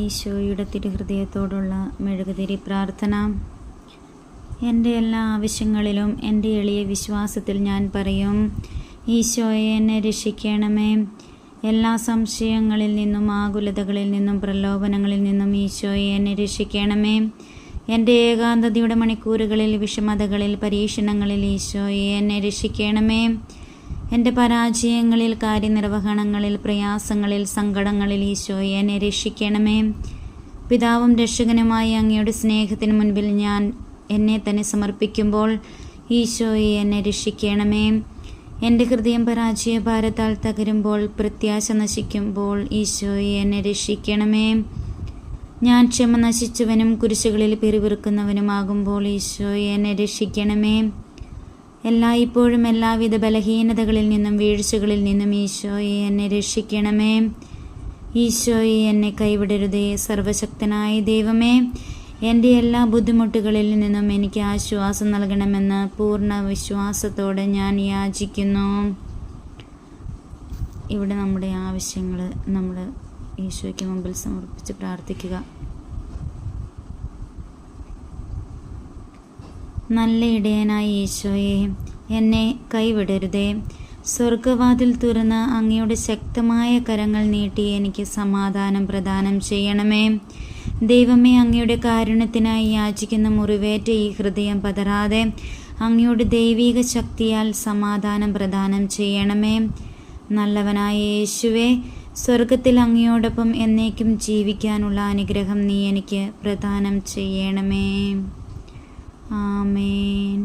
ഈശോയുടെ തിരുഹൃദയത്തോടുള്ള മെഴുകുതിരി പ്രാർത്ഥന. എൻ്റെ എല്ലാ ആവശ്യങ്ങളിലും എൻ്റെ എളിയ വിശ്വാസത്തിൽ ഞാൻ പറയും, ഈശോയെ എന്നെ രക്ഷിക്കണമേ. എല്ലാ സംശയങ്ങളിൽ നിന്നും, ആകുലതകളിൽ നിന്നും, പ്രലോഭനങ്ങളിൽ നിന്നും ഈശോയെ എന്നെ രക്ഷിക്കണമേ. എൻ്റെ ഏകാന്തതയുടെ മണിക്കൂറുകളിൽ, വിഷമതകളിൽ, പരീക്ഷണങ്ങളിൽ ഈശോയെ എന്നെ രക്ഷിക്കണമേ. എൻ്റെ പരാജയങ്ങളിൽ, കാര്യനിർവഹണങ്ങളിൽ, പ്രയാസങ്ങളിൽ, സങ്കടങ്ങളിൽ ഈശോയെ എന്നെ രക്ഷിക്കണമേ. പിതാവും രക്ഷകനുമായ അങ്ങയുടെ സ്നേഹത്തിന് മുൻപിൽ ഞാൻ എന്നെ തന്നെ സമർപ്പിക്കുമ്പോൾ ഈശോയെ എന്നെ രക്ഷിക്കണമേ. എൻ്റെ ഹൃദയം പരാജയഭാരത്താൽ തകരുമ്പോൾ, പ്രത്യാശ നശിക്കുമ്പോൾ ഈശോയെ എന്നെ രക്ഷിക്കണമേ. ഞാൻ ക്ഷമ നശിച്ചവനും കുരിശുകളിൽ പിറുപിറുക്കുന്നവനുമാകുമ്പോൾ ഈശോയെ എന്നെ രക്ഷിക്കണമേ. എല്ലായ്പ്പോഴും എല്ലാവിധ ബലഹീനതകളിൽ നിന്നും, വീഴ്ചകളിൽ നിന്നും ഈശോയെ എന്നെ രക്ഷിക്കണമേ. ഈശോയെ എന്നെ കൈവിടരുതേ. സർവശക്തനായ ദൈവമേ, എൻ്റെ എല്ലാ ബുദ്ധിമുട്ടുകളിൽ നിന്നും എനിക്ക് ആശ്വാസം നൽകണമെന്ന് പൂർണ്ണ വിശ്വാസത്തോടെ ഞാൻ യാചിക്കുന്നു. ഇവിടെ നമ്മുടെ ആവശ്യങ്ങൾ നമ്മൾ ഈശോയ്ക്ക് മുമ്പിൽ സമർപ്പിച്ച് പ്രാർത്ഥിക്കുക. നല്ല ഇടയനായ ഈശോയെ, എന്നെ കൈവിടരുതേ. സ്വർഗവാതിൽ തുറന്ന് അങ്ങയുടെ ശക്തമായ കരങ്ങൾ നീട്ടി എനിക്ക് സമാധാനം പ്രദാനം ചെയ്യണമേ. ദൈവമേ, അങ്ങയുടെ കാരുണ്യത്തിനായി യാചിക്കുന്ന മുറിവേറ്റ ഈ ഹൃദയം പതറാതെ അങ്ങയുടെ ദൈവിക ശക്തിയാൽ സമാധാനം പ്രദാനം ചെയ്യണമേ. നല്ലവനായ യേശുവേ, സ്വർഗത്തിൽ അങ്ങയോടൊപ്പം എന്നേക്കും ജീവിക്കാനുള്ള അനുഗ്രഹം നീ എനിക്ക് പ്രദാനം ചെയ്യണമേ. ആമേൻ.